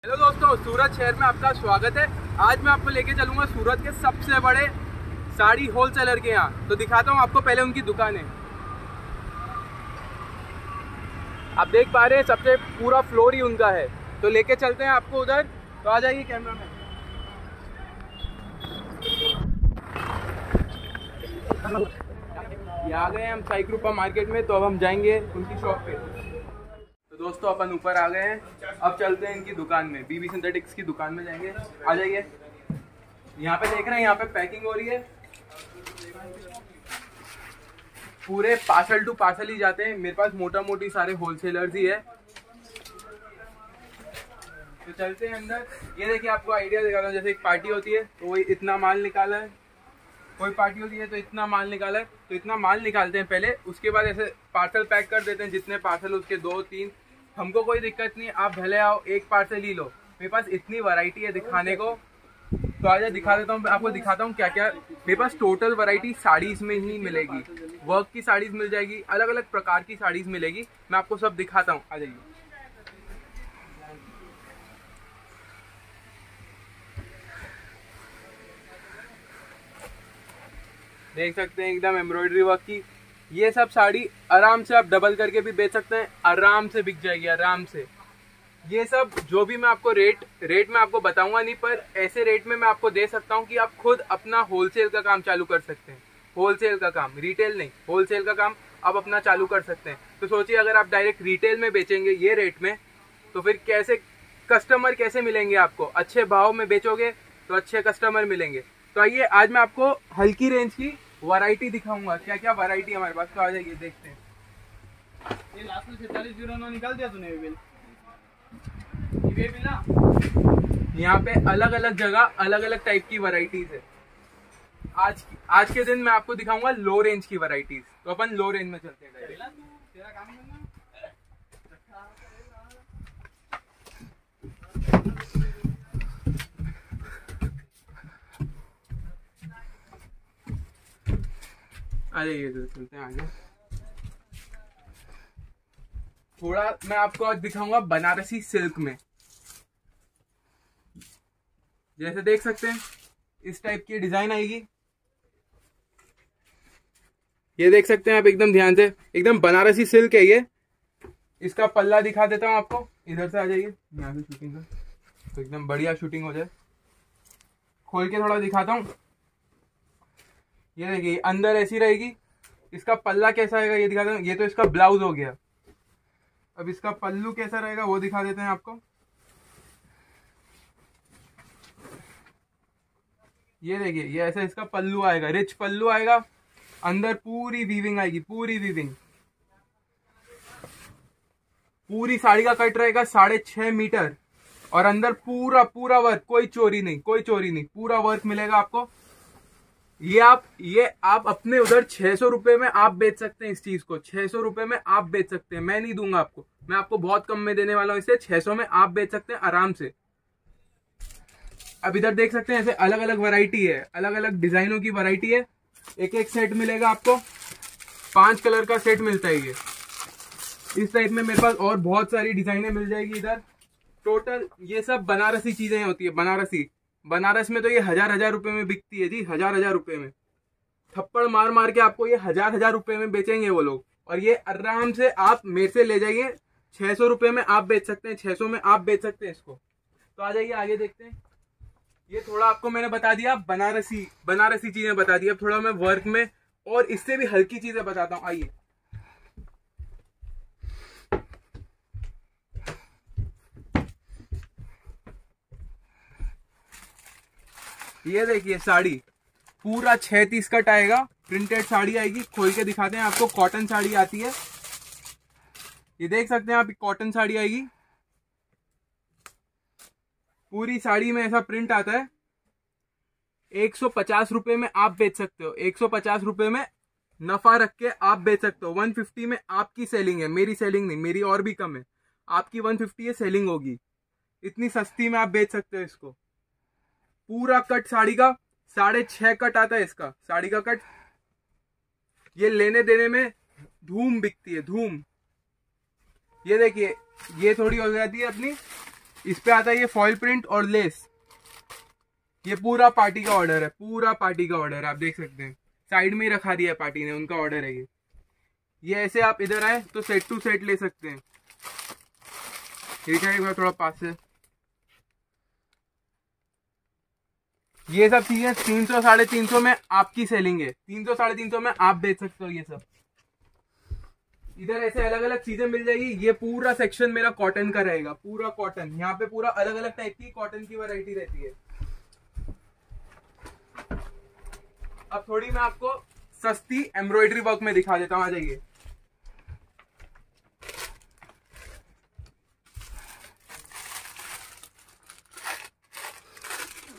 Hello दोस्तों, सूरत शहर में आपका स्वागत है। आज मैं आपको लेके चलूंगा सूरत के सबसे बड़े साड़ी होलसेलर के यहाँ। तो दिखाता हूँ आपको पहले उनकी दुकानें। आप देख पा रहे हैं सबसे पूरा फ्लोर ही उनका है। तो लेके चलते हैं आपको उधर। तो आ जाइए कैमरा मैन। ये आ गए हम साई कृपा मार्केट में। तो अब हम जाएंगे उनकी शॉप पे। तो दोस्तों अपन ऊपर आ गए हैं। अब चलते हैं इनकी दुकान में, बीबी सिंथेटिक्स की दुकान में जाएंगे। आ जाइए। यहाँ पे देख रहे हैं, यहाँ पे पैकिंग हो रही है। पूरे पार्सल टू पार्सल ही जाते हैं। मेरे पास मोटा मोटी सारे होलसेलर्स ही है। तो चलते हैं अंदर। ये देखिए, आपको आइडिया दिखाता हूँ। जैसे एक पार्टी होती है तो वही इतना माल निकाला है, कोई पार्टी होती है तो इतना माल निकाला है। तो इतना माल निकालते हैं पहले, उसके बाद ऐसे पार्सल पैक कर देते हैं। जितने पार्सल उसके 2-3, हमको कोई दिक्कत नहीं। आप भले आओ, एक पार्सल ही लो। मेरे पास इतनी वैरायटी है दिखाने को। तो आज दिखा देता हूँ, आपको दिखाता हूँ क्या क्या मेरे पास टोटल वैरायटी साड़ीज में ही मिलेगी। वर्क की साड़ीज मिल जाएगी, अलग अलग प्रकार की साड़ीज मिलेगी। मैं आपको सब दिखाता हूँ। आ जाइए। देख सकते हैं एकदम एम्ब्रॉयडरी वर्क की ये सब साड़ी आराम से आप डबल करके भी बेच सकते हैं। आराम से बिक जाएगी, आराम से। ये सब जो भी मैं आपको रेट में आपको बताऊंगा नहीं, पर ऐसे रेट में मैं आपको दे सकता हूं कि आप खुद अपना होलसेल का काम चालू कर सकते हैं। होलसेल का काम, रिटेल नहीं, होलसेल का काम आप अपना चालू कर सकते हैं। तो सोचिए, अगर आप डायरेक्ट रिटेल में बेचेंगे ये रेट में, तो फिर कैसे कस्टमर कैसे मिलेंगे आपको? अच्छे भाव में बेचोगे तो अच्छे कस्टमर मिलेंगे। तो आइए, आज मैं आपको हल्की रेंज की वैरायटी दिखाऊंगा, क्या क्या वैरायटी हमारे पास। तो आ जाइए, देखते हैं। ये लास्ट में 4609 निकाल दिया तूने बिल। यहाँ पे अलग अलग जगह अलग अलग टाइप की वैरायटीज है। आज के दिन मैं आपको दिखाऊंगा लो रेंज की वैरायटीज। तो अपन लो रेंज में चलते हैं। तेरा काम करना। अरे ये तो चलते हैं आगे। थोड़ा मैं आपको आज दिखाऊंगा बनारसी सिल्क में। जैसे देख सकते हैं, इस टाइप की डिजाइन आएगी। ये देख सकते हैं आप एकदम ध्यान से, एकदम बनारसी सिल्क है ये। इसका पल्ला दिखा देता हूँ आपको। इधर से आ जाइए, यहाँ से शूटिंग कर, तो एकदम बढ़िया शूटिंग हो जाए। खोल के थोड़ा दिखाता हूँ। ये देखिए, अंदर ऐसी रहेगी। इसका पल्ला कैसा रहेगा ये दिखाता हूँ। ये तो इसका ब्लाउज हो गया। अब इसका पल्लू कैसा रहेगा वो दिखा देते हैं आपको। ये देखिए, ये ऐसा इसका पल्लू आएगा, रिच पल्लू आएगा। अंदर पूरी वीविंग आएगी, पूरी वीविंग। पूरी साड़ी का कट रहेगा 6.5 मीटर। और अंदर पूरा पूरा वर्क, कोई चोरी नहीं, कोई चोरी नहीं, पूरा वर्क मिलेगा आपको। ये आप अपने उधर 600 रुपए में आप बेच सकते हैं। इस चीज को 600 रुपए में आप बेच सकते हैं। मैं नहीं दूंगा आपको, मैं आपको बहुत कम में देने वाला हूं। इसे 600 में आप बेच सकते हैं आराम से। अब इधर देख सकते हैं, ऐसे अलग अलग वैरायटी है, अलग अलग डिजाइनों की वैरायटी है। एक एक सेट मिलेगा आपको। 5 कलर का सेट मिलता है ये। इस टाइप में मेरे पास और बहुत सारी डिजाइनें मिल जाएगी इधर। टोटल ये सब बनारसी चीजें होती है। बनारसी, बनारस में तो ये 1000 रुपए में बिकती है जी। 1000 रुपए में थप्पड़ मार मार के आपको ये 1000 रुपए में बेचेंगे वो लोग। और ये आराम से आप मेरे से ले जाइए, 600 रुपए में आप बेच सकते हैं। 600 में आप बेच सकते हैं इसको। तो आ जाइए, आगे देखते हैं। ये थोड़ा आपको मैंने बता दिया बनारसी चीजें बता दी। अब थोड़ा मैं वर्क में और इससे भी हल्की चीजें बताता हूँ। आइए। ये देखिए, साड़ी पूरा 6 कट आएगा। प्रिंटेड साड़ी आएगी। खोल के दिखाते हैं आपको। कॉटन साड़ी आती है, ये देख सकते हैं आप। कॉटन साड़ी आएगी। पूरी साड़ी में ऐसा प्रिंट आता है। 150 रुपए में आप बेच सकते हो। 150 रुपए में नफा रख के आप बेच सकते हो। 150 में आपकी सेलिंग है, मेरी सेलिंग नहीं। मेरी और भी कम है, आपकी 150 है सेलिंग होगी। इतनी सस्ती में आप बेच सकते हो इसको। पूरा कट साड़ी का 6.5 कट आता है इसका साड़ी का कट। ये लेने देने में धूम बिकती है, धूम। ये देखिए, ये थोड़ी हो जाती है अपनी इस पे आता है ये फॉइल प्रिंट और लेस। ये पूरा पार्टी का ऑर्डर है, पूरा पार्टी का ऑर्डर है, आप देख सकते हैं साइड में ही रखा दिया है पार्टी ने, उनका ऑर्डर है ये ऐसे आप इधर आए तो सेट टू सेट ले सकते हैं। ठीक है, एक बार थोड़ा पास से। ये सब चीजें 300 350 में आपकी सेलिंग है, 300 350 में आप बेच सकते हो ये सब। इधर ऐसे अलग अलग चीजें मिल जाएगी। ये पूरा सेक्शन मेरा कॉटन का रहेगा, पूरा कॉटन। यहाँ पे पूरा अलग अलग टाइप की कॉटन की वैरायटी रहती है। अब थोड़ी मैं आपको सस्ती एम्ब्रॉयडरी वर्क में दिखा देता हूँ, आ जाइए।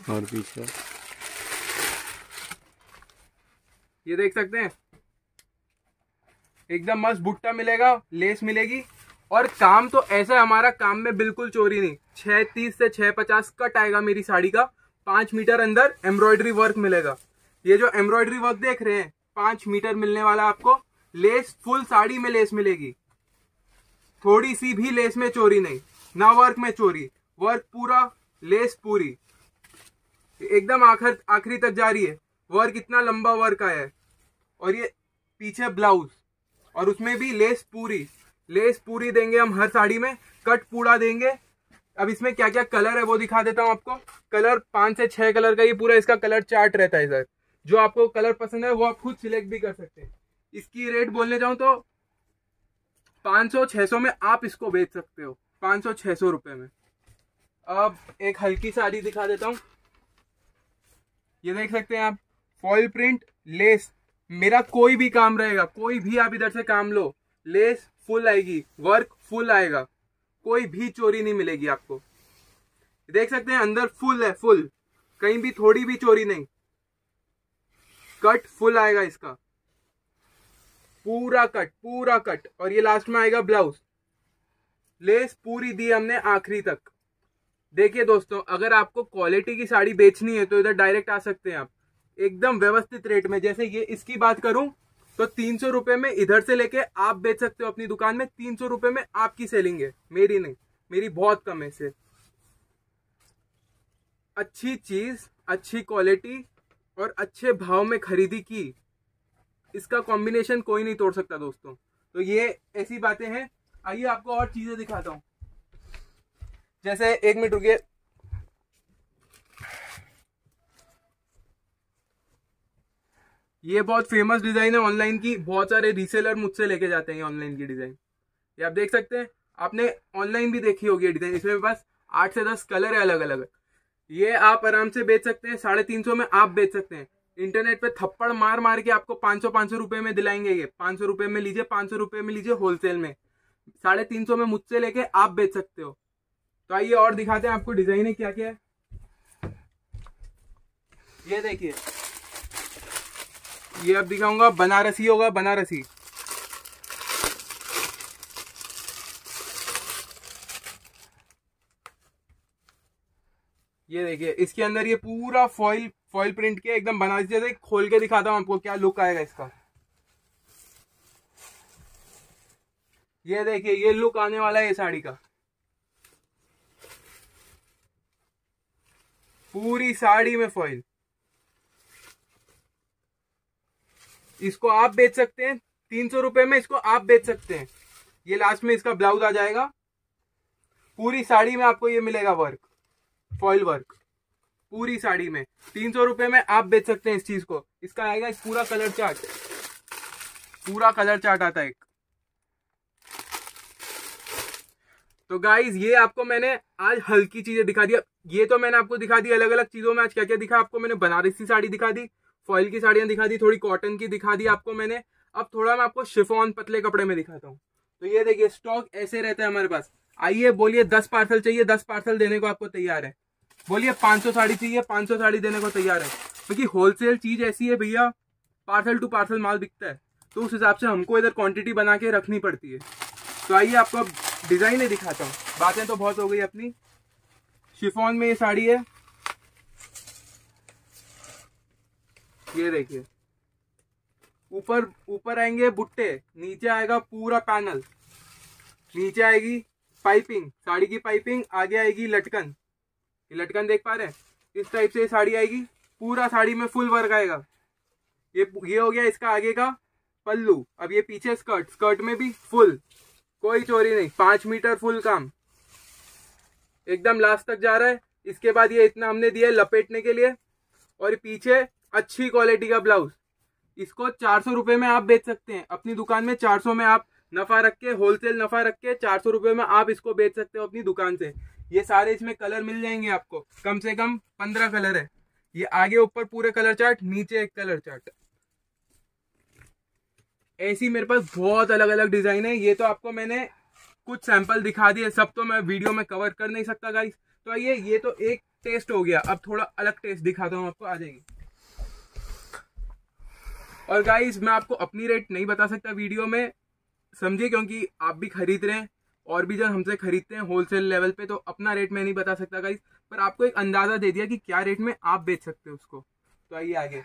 और पीछे ये देख सकते हैं, एकदम मस्त बुट्टा मिलेगा, लेस मिलेगी। और काम तो ऐसा है, हमारा काम में बिल्कुल चोरी नहीं। 630 से 650 कट आएगा मेरी साड़ी का। 5 मीटर अंदर एम्ब्रॉयडरी वर्क मिलेगा। ये जो एम्ब्रॉयडरी वर्क देख रहे हैं 5 मीटर मिलने वाला आपको। लेस फुल साड़ी में लेस मिलेगी, थोड़ी सी भी लेस में चोरी नहीं, ना वर्क में चोरी। वर्क पूरा, लेस पूरी, एकदम आखिरी तक जा रही है। वर्क इतना लंबा वर्क आया है। और ये पीछे ब्लाउज, और उसमें भी लेस पूरी देंगे हम हर साड़ी में। कट पूरा देंगे। अब इसमें क्या क्या कलर है वो दिखा देता हूं आपको। कलर 5 से 6 कलर का ये पूरा इसका कलर चार्ट रहता है सर। जो आपको कलर पसंद है वो आप खुद सिलेक्ट भी कर सकते हैं। इसकी रेट बोलने जाऊं तो 500-600 में आप इसको बेच सकते हो, 500-600 रुपए में। अब एक हल्की साड़ी दिखा देता हूं। ये देख सकते हैं आप, फॉइल प्रिंट लेस। मेरा कोई भी काम रहेगा, कोई भी आप इधर से काम लो, लेस फुल आएगी, वर्क फुल आएगा, कोई भी चोरी नहीं मिलेगी आपको। देख सकते हैं अंदर फुल है, फुल, कहीं भी थोड़ी भी चोरी नहीं। कट फुल आएगा इसका, पूरा कट। और ये लास्ट में आएगा ब्लाउज। लेस पूरी दी हमने आखिरी तक। देखिए दोस्तों, अगर आपको क्वालिटी की साड़ी बेचनी है तो इधर डायरेक्ट आ सकते हैं आप, एकदम व्यवस्थित रेट में। जैसे ये इसकी बात करूं तो 300 रुपए में इधर से लेके आप बेच सकते हो अपनी दुकान में। 300 रुपए में आपकी सेलिंग है, मेरी नहीं, मेरी बहुत कम है से। अच्छी चीज, अच्छी क्वालिटी और अच्छे भाव में खरीदी की, इसका कॉम्बिनेशन कोई नहीं तोड़ सकता दोस्तों। तो ये ऐसी बातें हैं। आइए आपको और चीजें दिखाता हूं। जैसे 1 मिनट रुकिए। ये बहुत फेमस डिजाइन है ऑनलाइन की, बहुत सारे रीसेलर मुझसे लेके जाते हैं ऑनलाइन की डिजाइन। ये आप देख सकते हैं, आपने ऑनलाइन भी देखी होगी डिजाइन। इसमें बस 8 से 10 कलर है अलग अलग। ये आप आराम से बेच सकते हैं, 350 में आप बेच सकते हैं। इंटरनेट पे थप्पड़ मार के आपको 500 रुपए में दिलाएंगे। ये 500 रुपए में लीजिए, 500 रुपए में लीजिए होलसेल में। 350 में मुझसे लेके आप बेच सकते हो। तो आइए और दिखाते हैं आपको डिजाइन है क्या क्या है। ये देखिए, ये अब दिखाऊंगा, बनारसी होगा, बनारसी। ये देखिए, इसके अंदर ये पूरा फॉइल प्रिंट के एकदम बनारसी। जैसे खोल के दिखाता हूं आपको क्या लुक आएगा इसका। ये देखिए, ये लुक आने वाला है ये साड़ी का। पूरी साड़ी में फॉइल। इसको आप बेच सकते हैं 300 रुपए में, इसको आप बेच सकते हैं। ये लास्ट में इसका ब्लाउज आ जाएगा। पूरी साड़ी में आपको ये मिलेगा वर्क, फॉइल वर्क, पूरी साड़ी में। 300 रुपए में आप बेच सकते हैं इस चीज को। इसका आएगा इस पूरा कलर चार्ट, पूरा कलर चार्ट आता है एक। तो गाइज, ये आपको मैंने आज हल्की चीजें दिखा दी। ये तो मैंने आपको दिखा दी अलग अलग चीजों में आज क्या क्या दिखा आपको मैंने। बनारसी साड़ी दिखा दी, फॉइल की साड़ियां दिखा दी, थोड़ी कॉटन की दिखा दी आपको मैंने। अब थोड़ा मैं आपको शिफॉन पतले कपड़े में दिखाता हूँ। तो ये देखिए, स्टॉक ऐसे रहता है हमारे पास। आइए, बोलिए 10 पार्सल चाहिए, 10 पार्सल देने को आपको तैयार है। बोलिए 500 साड़ी चाहिए, 500 साड़ी देने को तैयार है। क्योंकि होलसेल चीज ऐसी है भैया, पार्सल टू पार्सल माल बिकता है, तो उस हिसाब से हमको इधर क्वांटिटी बना के रखनी पड़ती है। तो आइए आपको अब डिजाइन ही दिखाता हूँ। बातें तो बहुत हो गई अपनी। शिफॉन में ये साड़ी है, ये देखिए। ऊपर आएंगे बुट्टे, नीचे आएगा पूरा पैनल, नीचे आएगी पाइपिंग, साड़ी की पाइपिंग, आगे आएगी लटकन, ये लटकन देख पा रहे हैं, इस टाइप से साड़ी आएगी, पूरा साड़ी में फुल वर्क आएगा। ये हो गया इसका आगे का पल्लू। अब ये पीछे स्कर्ट, स्कर्ट में भी फुल, कोई चोरी नहीं, 5 मीटर फुल काम, एकदम लास्ट तक जा रहा है। इसके बाद ये इतना हमने दिया है लपेटने के लिए, और पीछे अच्छी क्वालिटी का ब्लाउज। इसको 400 रुपए में आप बेच सकते हैं अपनी दुकान में, 400 में आप नफा रख के, होलसेल नफा रख के 400 रुपए में आप इसको बेच सकते हो अपनी दुकान से। ये सारे इसमें कलर मिल जाएंगे आपको, कम से कम 15 कलर है। ये आगे ऊपर पूरे कलर चार्ट, नीचे एक कलर चार्ट। ऐसी मेरे पास बहुत अलग अलग डिजाइन है। ये तो आपको मैंने कुछ सैंपल दिखा दिए, सब तो मैं वीडियो में कवर कर नहीं सकता गाइस। तो आइए, ये तो एक टेस्ट हो गया, अब थोड़ा अलग टेस्ट दिखाता हूँ आपको, आ जाएगी। और गाइस मैं आपको अपनी रेट नहीं बता सकता वीडियो में, समझिए, क्योंकि आप भी खरीद रहे हैं और भी जन हमसे खरीदते हैं होलसेल लेवल पे, तो अपना रेट मैं नहीं बता सकता गाइस, पर आपको एक अंदाजा दे दिया कि क्या रेट में आप बेच सकते हो उसको। तो आइए आगे।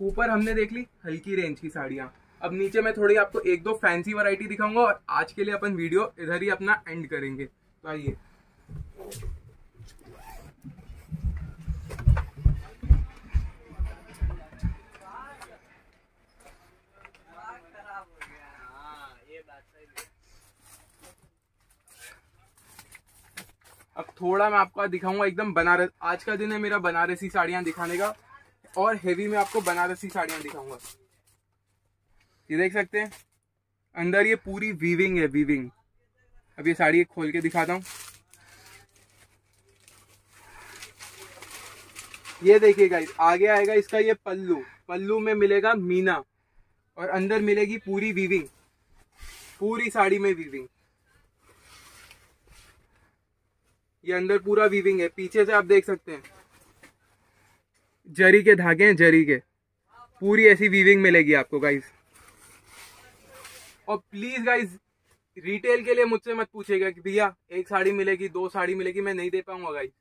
ऊपर हमने देख ली हल्की रेंज की साड़ियां, अब नीचे मैं थोड़ी आपको एक दो फैंसी वैरायटी दिखाऊंगा, और आज के लिए अपन वीडियो इधर ही अपना एंड करेंगे। तो आइए, अब थोड़ा मैं आपको दिखाऊंगा एकदम बनारस। आज का दिन है मेरा बनारसी साड़ियां दिखाने का, और हेवी में आपको बनारसी साड़ियां दिखाऊंगा। ये देख सकते हैं अंदर ये पूरी वीविंग है, वीविंग। अब ये साड़ी खोल के दिखाता हूं। ये देखिए गाइस, आगे आएगा इसका ये पल्लू, पल्लू में मिलेगा मीना, और अंदर मिलेगी पूरी वीविंग, पूरी साड़ी में वीविंग। ये अंदर पूरा वीविंग है, पीछे से आप देख सकते हैं जरी के धागे हैं, जरी के, पूरी ऐसी वीविंग मिलेगी आपको गाइस। और प्लीज गाइस, रिटेल के लिए मुझसे मत पूछेगा कि भैया एक साड़ी मिलेगी, 2 साड़ी मिलेगी, मैं नहीं दे पाऊंगा गाइस।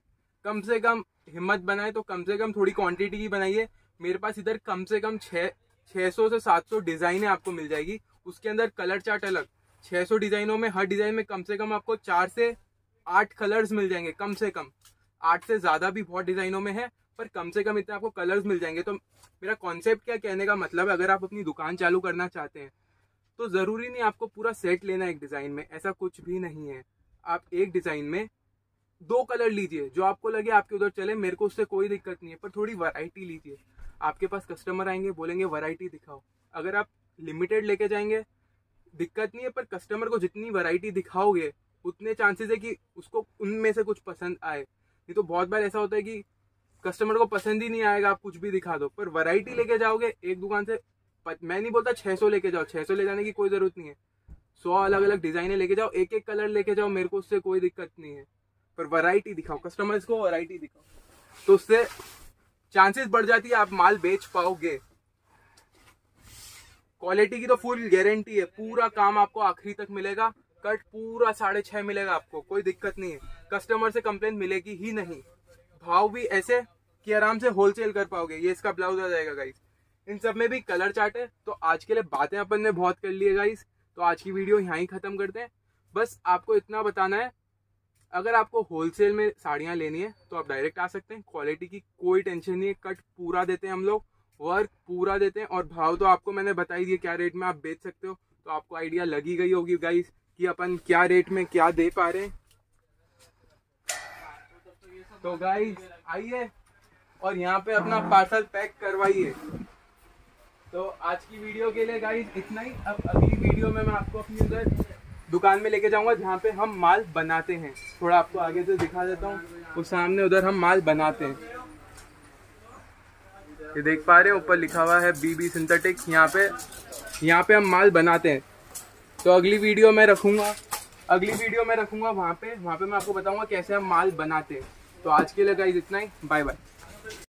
कम से कम हिम्मत बनाए तो कम से कम थोड़ी क्वांटिटी की बनाइए। मेरे पास इधर कम से कम 600 से 700 डिजाइनें आपको मिल जाएगी, उसके अंदर कलर चार्ट अलग। 600 डिजाइनों में हर डिजाइन में कम से कम आपको 4 से 8 कलर्स मिल जाएंगे, कम से कम 8 से ज्यादा भी बहुत डिजाइनों में है, पर कम से कम इतने आपको कलर्स मिल जाएंगे। तो मेरा कॉन्सेप्ट क्या कहने का मतलब है, अगर आप अपनी दुकान चालू करना चाहते हैं तो जरूरी नहीं आपको पूरा सेट लेना एक डिजाइन में, ऐसा कुछ भी नहीं है। आप एक डिजाइन में 2 कलर लीजिए, जो आपको लगे आपके उधर चले, मेरे को उससे कोई दिक्कत नहीं है, पर थोड़ी वैरायटी लीजिए। आपके पास कस्टमर आएंगे, बोलेंगे वैरायटी दिखाओ। अगर आप लिमिटेड लेके जाएंगे दिक्कत नहीं है, पर कस्टमर को जितनी वैरायटी दिखाओगे उतने चांसेस है कि उसको उनमें से कुछ पसंद आए। नहीं तो बहुत बार ऐसा होता है कि कस्टमर को पसंद ही नहीं आएगा, आप कुछ भी दिखा दो। पर वैरायटी लेके जाओगे एक दुकान से, मैं नहीं बोलता 600 लेके जाओ, 600 ले जाने की कोई जरूरत नहीं है। 100 अलग अलग डिजाइने लेके जाओ, एक एक कलर लेके जाओ, मेरे को उससे कोई दिक्कत नहीं है, पर वैरायटी दिखाओ, कस्टमर्स को वैरायटी दिखाओ, तो उससे चांसेस बढ़ जाती है आप माल बेच पाओगे। क्वालिटी की तो फुल गारंटी है, पूरा काम आपको आखिरी तक मिलेगा, कट पूरा 6.5 मिलेगा आपको, कोई दिक्कत नहीं है। कस्टमर से कंप्लेन मिलेगी ही नहीं, भाव भी ऐसे कि आराम से होलसेल कर पाओगे। ये इसका ब्लाउज आ जाएगा गाइस, इन सब में भी कलर चार्ट है। तो आज के लिए बातें अपन ने बहुत कर ली है गाइस, तो आज की वीडियो यहाँ ही खत्म करते हैं। बस आपको इतना बताना है, अगर आपको होलसेल में साड़ियाँ लेनी है तो आप डायरेक्ट आ सकते हैं, क्वालिटी की कोई टेंशन नहीं है, कट पूरा देते हैं हम लोग, वर्क पूरा देते हैं, और भाव तो आपको मैंने बता ही दिया क्या रेट में आप बेच सकते हो। तो आपको आइडिया लगी गई होगी गाइस कि अपन क्या रेट में क्या दे पा रहे हैं। तो गाइस आइए और यहाँ पे अपना पार्सल पैक करवाइए। तो आज की वीडियो के लिए गाइस इतना ही। अब अगली वीडियो में मैं आपको अपनी उधर दुकान में लेके जाऊंगा जहाँ पे हम माल बनाते हैं। थोड़ा आपको आगे से दिखा देता हूँ, उस सामने उधर हम माल बनाते हैं। ये देख पा रहे हैं ऊपर लिखा हुआ है BB सिंथेटिक्स, यहाँ पे हम माल बनाते हैं। तो अगली वीडियो में रखूंगा वहाँ पे मैं आपको बताऊंगा कैसे हम माल बनाते हैं। तो आज के लिए गाइस इतना ही, बाय बाय।